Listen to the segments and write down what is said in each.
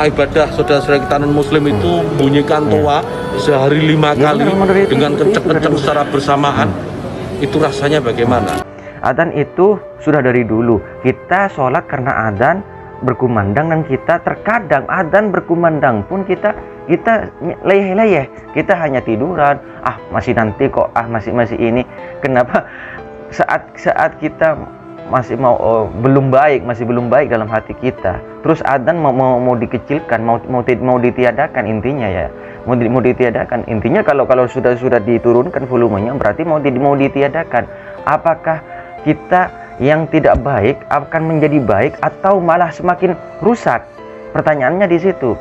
Ibadah saudara-saudara kita non muslim itu bunyikan toa sehari 5 kali dengan kenceng-kenceng secara bersamaan. Itu rasanya bagaimana? Adzan itu sudah dari dulu kita sholat karena adzan berkumandang, dan kita terkadang adzan berkumandang pun kita leyeh-leyeh, kita hanya tiduran, masih nanti kok, masih ini. Kenapa saat kita masih belum baik dalam hati kita, terus adzan mau dikecilkan, mau ditiadakan, intinya ya mau ditiadakan. Intinya kalau sudah diturunkan volumenya berarti mau ditiadakan. Apakah kita yang tidak baik akan menjadi baik atau malah semakin rusak? Pertanyaannya di situ.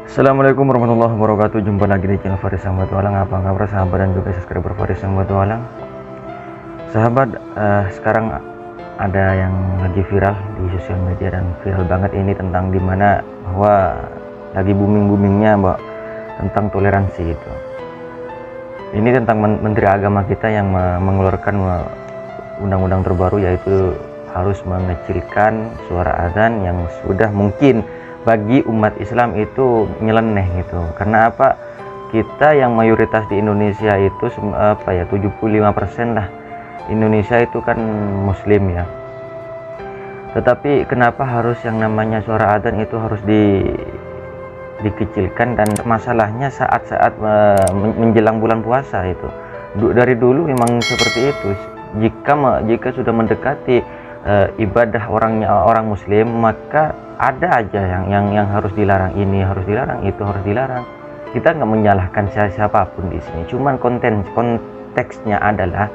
Assalamualaikum warahmatullahi wabarakatuh. Jumpa lagi di channel Faris Sang Petualang. Apa kabar sahabat dan juga subscriber Faris Sang Petualang? Sahabat, sekarang ada yang lagi viral di sosial media dan viral banget ini tentang dimana bahwa lagi boomingnya tentang toleransi itu. Ini tentang Menteri Agama kita yang mengeluarkan undang-undang terbaru, yaitu harus mengecilkan suara azan yang sudah mungkin bagi umat Islam itu nyeleneh gitu. Karena apa? Kita yang mayoritas di Indonesia itu 75% lah. Indonesia itu kan muslim ya. Tetapi kenapa harus yang namanya suara adzan itu harus dikecilkan? Dan masalahnya saat-saat menjelang bulan puasa itu dari dulu memang seperti itu. Jika sudah mendekati ibadah orang muslim, maka ada aja yang harus dilarang, ini harus dilarang, itu harus dilarang. Kita nggak menyalahkan siapapun di sini, cuman konteksnya adalah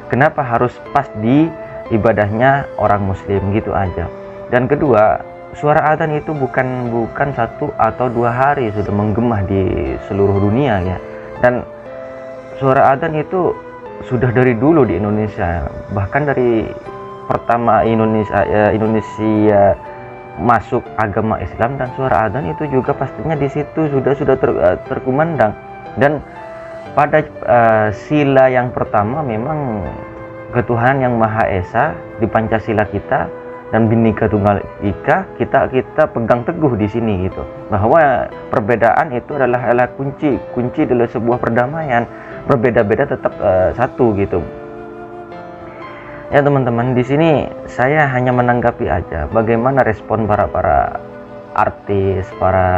kenapa harus pas di ibadahnya orang muslim gitu aja. Dan kedua, suara adzan itu bukan 1 atau 2 hari sudah menggema di seluruh dunia ya. Dan suara adzan itu sudah dari dulu di Indonesia, bahkan dari pertama Indonesia masuk agama Islam, dan suara adzan itu juga pastinya di situ sudah terkumandang. Dan pada sila yang pertama memang ketuhanan yang Maha Esa di Pancasila kita, dan Bhinneka Tunggal Ika kita pegang teguh di sini gitu, bahwa perbedaan itu adalah kunci dalam sebuah perdamaian. Berbeda-beda tetap satu gitu. Ya teman-teman, di sini saya hanya menanggapi aja bagaimana respon para artis, para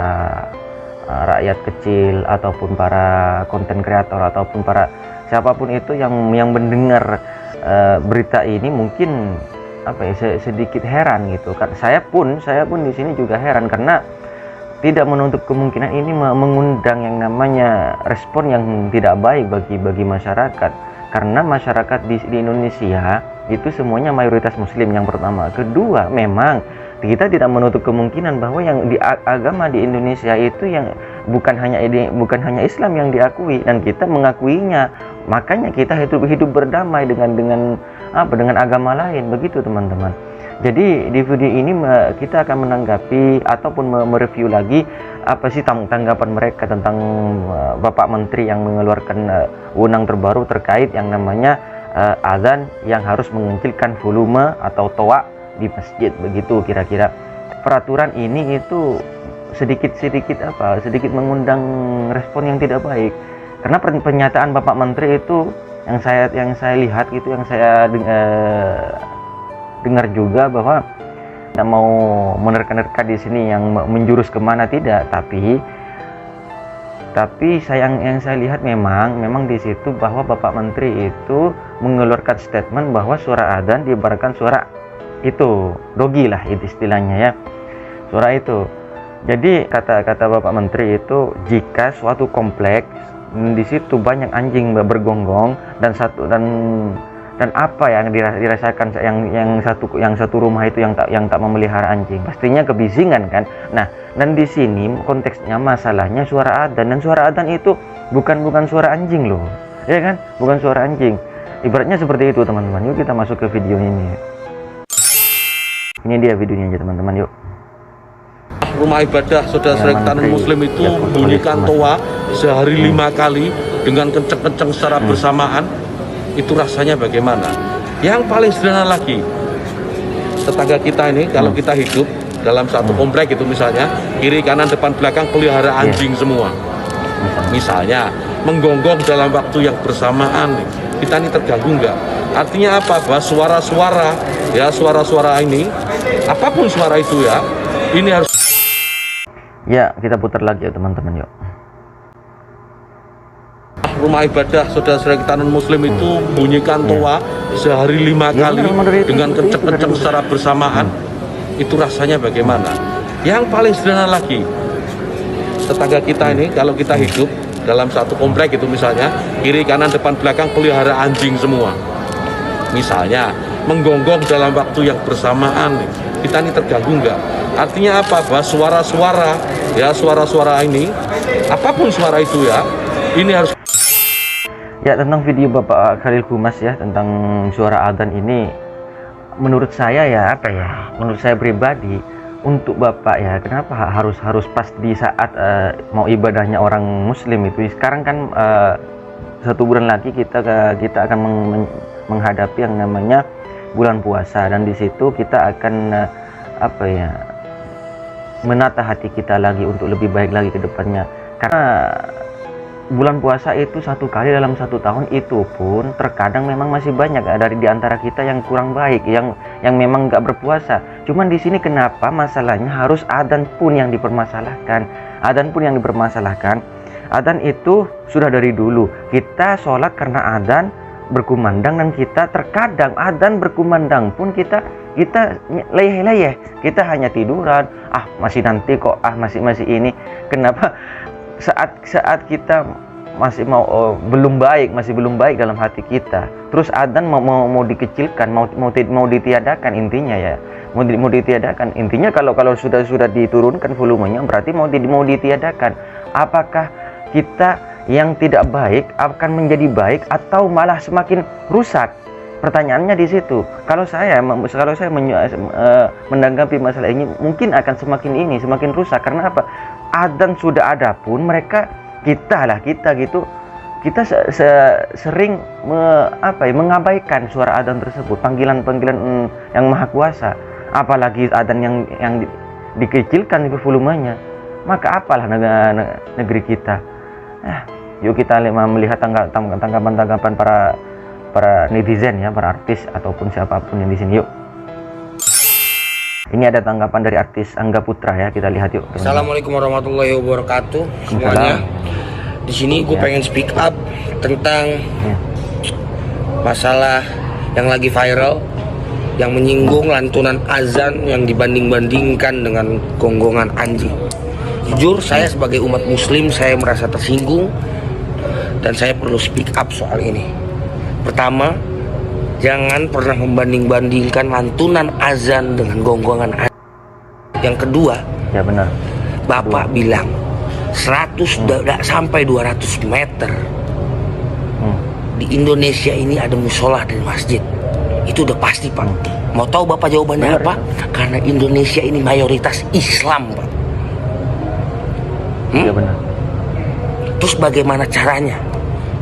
rakyat kecil, ataupun para konten kreator, ataupun para siapapun itu yang mendengar berita ini. Mungkin sedikit heran gitu kan. Saya pun di sini juga heran, karena tidak menutup kemungkinan ini mengundang yang namanya respon yang tidak baik bagi masyarakat. Karena masyarakat di Indonesia itu semuanya mayoritas muslim, yang pertama. Kedua, memang kita tidak menutup kemungkinan bahwa yang di agama di Indonesia itu yang bukan hanya Islam yang diakui, dan kita mengakuinya. Makanya kita hidup berdamai dengan agama lain, begitu teman-teman. Jadi di video ini kita akan menanggapi ataupun mereview lagi apa sih tanggapan mereka tentang Bapak Menteri yang mengeluarkan undang terbaru terkait yang namanya azan yang harus mengecilkan volume atau toa di masjid, begitu kira-kira. Peraturan ini itu sedikit mengundang respon yang tidak baik, karena pernyataan Bapak Menteri itu yang saya lihat gitu, yang saya dengar juga, bahwa tidak mau menerka-nerka di sini yang menjurus kemana, tidak, tapi yang saya lihat memang di situ bahwa Bapak Menteri itu mengeluarkan statement bahwa suara adzan diibaratkan suara itu dogi lah istilahnya ya, suara itu. Jadi kata Bapak Menteri itu, jika suatu kompleks di situ banyak anjing bergonggong dan apa yang dirasakan yang satu rumah itu yang tak memelihara anjing, pastinya kebisingan kan. Nah, dan di sini konteksnya masalahnya suara adzan, dan suara adzan itu bukan suara anjing loh, ya kan? Bukan suara anjing. Ibaratnya seperti itu teman-teman. Yuk kita masuk ke video ini. Ini dia videonya aja teman-teman, yuk. Rumah ibadah saudara-saudara kita non muslim itu bunyikan toa sehari 5 kali dengan kenceng-kenceng secara bersamaan. Itu rasanya bagaimana? Yang paling sederhana lagi, tetangga kita ini kalau kita hidup dalam satu komplek itu misalnya kiri kanan depan belakang pelihara anjing semua. Misalnya menggonggong dalam waktu yang bersamaan, kita ini terganggu nggak? Artinya apa, Bas? Suara-suara ya, suara-suara ini, apapun suara itu ya, ini harus. Ya, kita putar lagi ya teman-teman, yuk. Rumah ibadah saudara-saudara kita non muslim itu bunyikan toa sehari 5 kali dengan kenceng-kenceng secara bersamaan. Itu rasanya bagaimana? Yang paling sederhana lagi, tetangga kita ini kalau kita hidup dalam satu komplek itu misalnya kiri kanan depan belakang pelihara anjing semua. Misalnya menggonggong dalam waktu yang bersamaan, kita ini terganggu nggak? Artinya apa, Bas? Suara-suara ya, suara-suara ini, apapun suara itu ya, ini harus. Ya, tentang video Bapak Khalil Kumas ya tentang suara adzan ini, menurut saya ya apa ya, menurut saya pribadi, untuk Bapak ya kenapa harus pas di saat mau ibadahnya orang muslim itu. Sekarang kan 1 bulan lagi kita akan menghadapi yang namanya bulan puasa, dan di situ kita akan apa ya, menata hati kita lagi untuk lebih baik lagi ke depannya. Karena bulan puasa itu 1 kali dalam 1 tahun, itu pun terkadang memang masih banyak dari diantara kita yang kurang baik, yang memang nggak berpuasa. Cuman di sini kenapa masalahnya harus adzan pun yang dipermasalahkan? Adzan pun yang dipermasalahkan. Adzan itu sudah dari dulu kita sholat karena adzan berkumandang, dan kita terkadang adzan berkumandang pun kita leyeh-leyeh, kita hanya tiduran, masih nanti kok, masih ini. Kenapa saat kita masih belum baik dalam hati kita, terus adzan mau dikecilkan, mau ditiadakan, intinya ya mau ditiadakan. Intinya kalau sudah diturunkan volumenya berarti mau ditiadakan. Apakah kita yang tidak baik akan menjadi baik atau malah semakin rusak? Pertanyaannya di situ. Kalau saya menanggapi masalah ini, mungkin akan semakin rusak. Karena apa? Adzan sudah ada pun mereka sering mengabaikan suara adzan tersebut, panggilan yang maha kuasa. Apalagi adzan yang dikecilkan volumenya, maka apalah negeri kita. Yuk kita melihat tanggapan para netizen ya, para artis ataupun siapapun yang di sini. Yuk, ini ada tanggapan dari artis Angga Putra ya, kita lihat yuk. Assalamualaikum warahmatullahi wabarakatuh semuanya. Di sini gue pengen speak up tentang masalah yang lagi viral, yang menyinggung lantunan azan yang dibanding-bandingkan dengan gonggongan anjing. Jujur saya sebagai umat muslim, saya merasa tersinggung dan saya perlu speak up soal ini. Pertama, jangan pernah membanding-bandingkan lantunan azan dengan gonggongan azan. Yang kedua, ya benar, Bapak bilang 100 sampai 200 meter di Indonesia ini ada musola dan masjid. Itu udah pasti, Pak. Mau tahu Bapak jawabannya apa? Karena Indonesia ini mayoritas Islam, Pak. Ya benar. Terus bagaimana caranya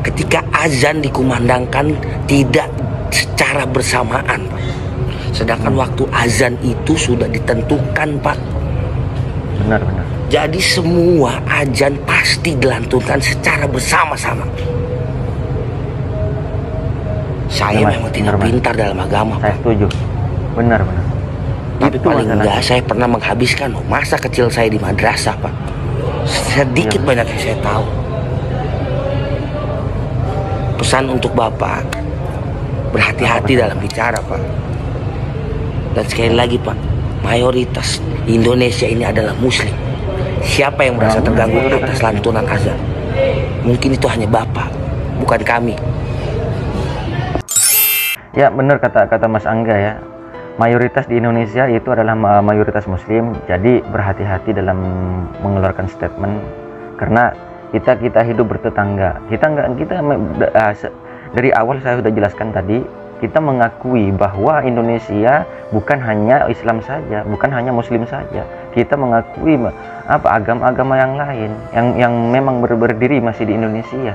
ketika azan dikumandangkan tidak secara bersamaan, Pak? Sedangkan waktu azan itu sudah ditentukan, Pak. Benar. Jadi semua azan pasti dilantunkan secara bersama-sama. Saya memang tidak pintar dalam agama, saya Pak. setuju. Benar. Tapi paling enggak saya pernah menghabiskan masa kecil saya di madrasah, Pak. Sedikit banyak yang saya tahu. Pesan untuk Bapak, berhati-hati dalam bicara, Pak. Dan sekali lagi, Pak, mayoritas Indonesia ini adalah muslim. Siapa yang merasa terganggu atas lantunan azan? Mungkin itu hanya Bapak, bukan kami. Ya benar kata Mas Angga ya. Mayoritas di Indonesia itu adalah mayoritas muslim. Jadi berhati-hati dalam mengeluarkan statement, karena kita hidup bertetangga. Dari awal saya sudah jelaskan tadi, kita mengakui bahwa Indonesia bukan hanya Islam saja, bukan hanya Muslim saja. Kita mengakui agama-agama yang lain yang memang berdiri masih di Indonesia.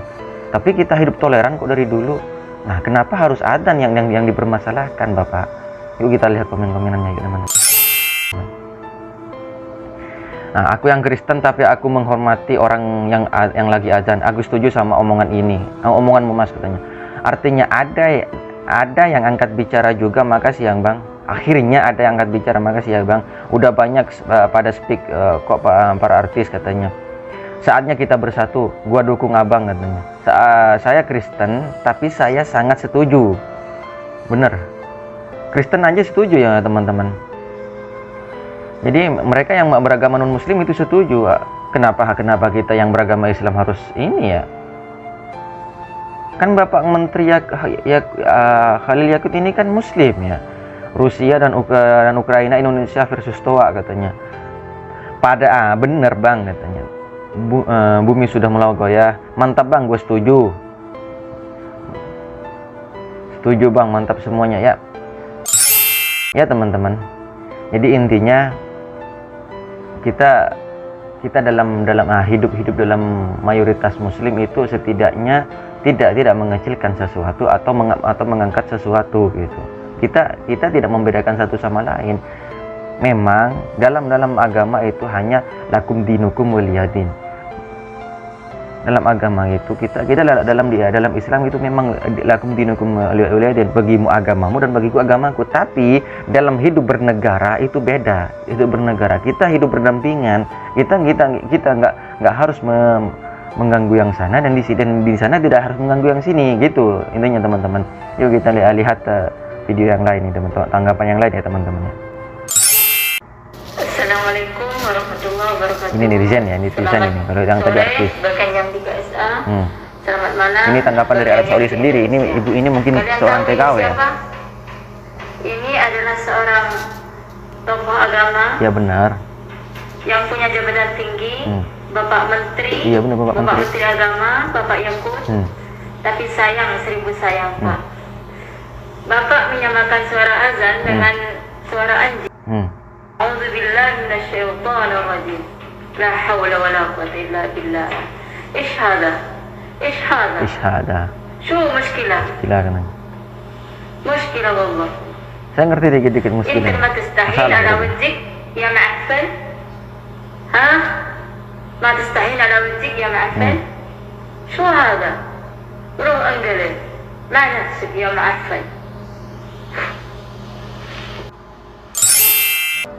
Tapi kita hidup toleran kok dari dulu. Nah, kenapa harus adzan yang dipermasalahkan, Bapak? Yuk kita lihat komen-komenannya, yuk teman. Nah, aku yang Kristen tapi aku menghormati orang yang lagi azan. Aku setuju sama omongan ini. Omonganmu Mas katanya. Artinya ada yang angkat bicara juga, makasih yang Bang. Akhirnya ada yang angkat bicara, makasih ya Bang. Udah banyak pada speak kok para artis katanya. Saatnya kita bersatu. Gua dukung Abang katanya. Saya Kristen tapi saya sangat setuju. Bener. Kristen aja setuju ya teman-teman. Jadi mereka yang beragama non muslim itu setuju. Kenapa kita yang beragama Islam harus ini ya? Kan Bapak Menteri Khalil Yakut ini kan muslim ya. Rusia dan Ukraina, Indonesia versus Toa katanya. Bener Bang katanya. Bumi sudah mulai goyah. Mantap Bang, gue setuju. Setuju Bang, mantap semuanya ya. Ya teman-teman. Jadi intinya kita dalam hidup dalam mayoritas muslim itu setidaknya tidak mengecilkan sesuatu atau mengangkat sesuatu gitu. Kita tidak membedakan satu sama lain. Memang dalam agama itu hanya lakum dinukum waliyadin. Dalam agama itu kita dalam Islam itu memang lakum dinukum waliyadin, bagimu agamamu dan bagiku agamaku. Tapi dalam hidup bernegara itu beda. Hidup bernegara kita hidup berdampingan. Kita nggak harus mengganggu yang sana dan di sana tidak harus mengganggu yang sini gitu intinya teman-teman. Yuk kita lihat video yang lain nih teman-teman, tanggapan yang lain ya teman-teman. Assalamualaikum warahmatullahi wabarakatuh. Ini netizen ya, netizen ini. Kalau yang tadi artis. Bahkan yang 3SA. Selamat malam. Ini tanggapan dari Arab Saudi sendiri. Ini ibu ini mungkin Kalian seorang tahu TKW ya. siapa? Ini adalah seorang tokoh agama. Ya benar. Yang punya jabatan tinggi, Bapak Menteri. Iya benar Bapak Menteri. Menteri Agama, Bapak Yakut. Tapi sayang, seribu sayang Pak. Bapak menyamakan suara azan dengan suara anjing. A'udzubillahi minasyaitonir rajim. La haula wala quwwata illa billah. Ish hada? Shoo mushkilah? Silakan. Mushkilah wallah. Saya ngerti dikit-dikit muskilah. Inta ma tastahil ala wajhik ya ma'afal. Ma tastahil ala wajhik ya ma'afal. Shoo hada? Ruh angalan. Ma nafsik ya ma'afal.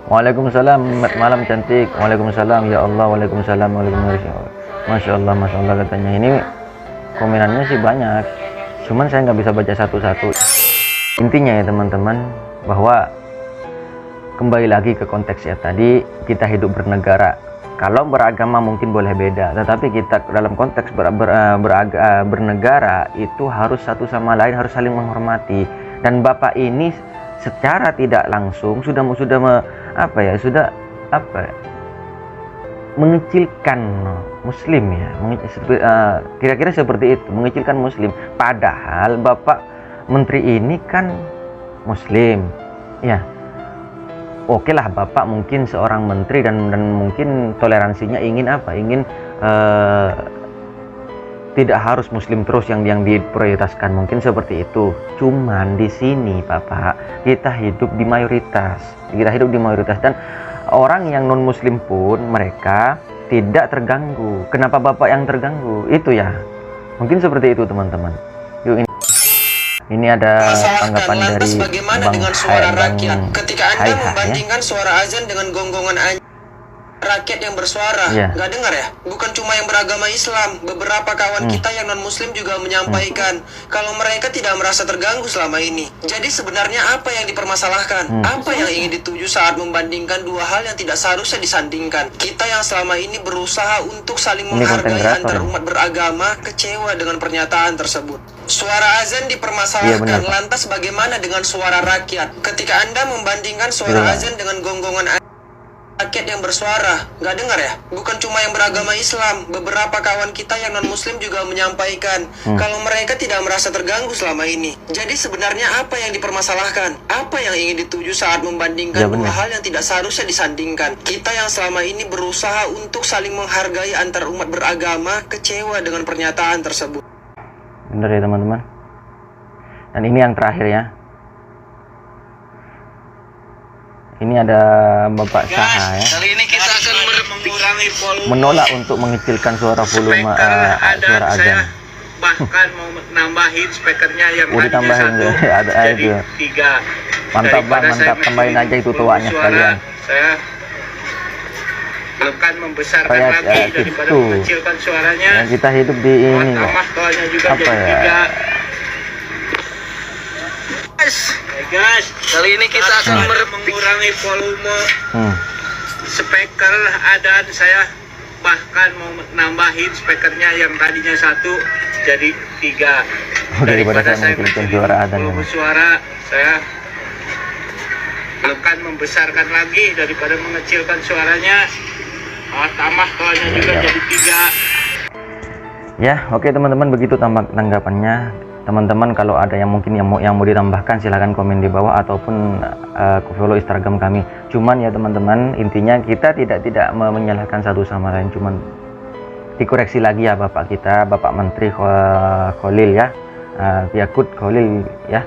Waalaikumsalam, malam cantik. Waalaikumsalam ya Allah. Waalaikumsalam. Masya Allah katanya. Ini komenannya sih banyak, cuman saya nggak bisa baca satu-satu. Intinya ya teman-teman, bahwa kembali lagi ke konteksnya tadi, kita hidup bernegara. Kalau beragama mungkin boleh beda, tetapi kita dalam konteks bernegara itu harus satu sama lain, harus saling menghormati. Dan Bapak ini secara tidak langsung sudah mengecilkan muslim ya, kira-kira seperti itu, mengecilkan muslim. Padahal Bapak Menteri ini kan muslim ya. Oke lah, Bapak mungkin seorang menteri dan mungkin toleransinya ingin tidak harus muslim terus yang diprioritaskan, mungkin seperti itu. Cuman di sini Bapak, kita hidup di mayoritas dan orang yang non muslim pun mereka tidak terganggu. Kenapa Bapak yang terganggu? Itu ya, mungkin seperti itu teman-teman. Yuk, ini ada tanggapan dari bagaimana Bang dengan suara Bang rakyat ketika Anda Hai-Hai, membandingkan suara azan dengan gonggongan rakyat yang bersuara, nggak dengar ya? Bukan cuma yang beragama Islam, beberapa kawan kita yang non muslim juga menyampaikan kalau mereka tidak merasa terganggu selama ini. Jadi sebenarnya apa yang dipermasalahkan? Apa yang ingin dituju saat membandingkan dua hal yang tidak seharusnya disandingkan? Kita yang selama ini berusaha untuk saling menghargai antar umat beragama kecewa dengan pernyataan tersebut. Suara azan dipermasalahkan, lantas bagaimana dengan suara rakyat? Ketika Anda membandingkan suara azan dengan gonggongan rakyat yang bersuara, nggak dengar ya? Bukan cuma yang beragama Islam, beberapa kawan kita yang non muslim juga menyampaikan kalau mereka tidak merasa terganggu selama ini. Jadi sebenarnya apa yang dipermasalahkan? Apa yang ingin dituju saat membandingkan dua hal yang tidak seharusnya disandingkan? Kita yang selama ini berusaha untuk saling menghargai antar umat beragama kecewa dengan pernyataan tersebut. Benar ya teman-teman. Dan ini yang terakhir ya. Ini ada Bapak Saha ya. Kali ini kita akan menolak untuk mengecilkan suara volume suara azan. Bahkan mau nambahin speakernya yang udah tambahin ada itu. Mantap bang, mantap, tambahin aja itu tuanya sekalian. Saya akan membesarkan kayak lagi daripada gitu. mengecilkan suaranya. Yang kita hidup di ini Juga apa ya? Guys, kali ini kita akan mengurangi volume speaker adan. Saya bahkan mau nambahin speakernya yang tadinya 1 jadi 3. Daripada saya mengecilkan suara adan. Suara saya akan membesarkan lagi daripada mengecilkan suaranya. Tambah toanya juga jadi 3. Ya, oke teman-teman, begitu tanggapannya. Teman-teman kalau ada yang mungkin yang mau ditambahkan silahkan komen di bawah ataupun follow Instagram kami. Cuman ya teman-teman, intinya kita tidak menyalahkan satu sama lain, cuman dikoreksi lagi ya Bapak kita, Bapak Menteri Khalil ya, Yakut Khalil ya.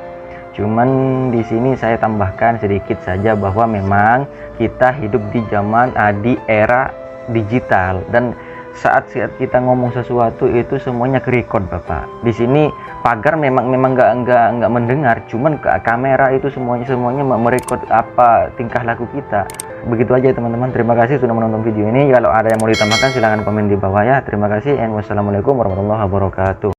Cuman di sini saya tambahkan sedikit saja bahwa memang kita hidup di zaman di era digital, dan saat kita ngomong sesuatu itu semuanya ke-record Bapak. Di sini pagar memang nggak mendengar, cuman kamera itu semuanya merekod apa tingkah laku kita. Begitu aja teman-teman. Terima kasih sudah menonton video ini. Kalau ada yang mau ditambahkan silahkan komen di bawah ya. Terima kasih and wassalamualaikum warahmatullahi wabarakatuh.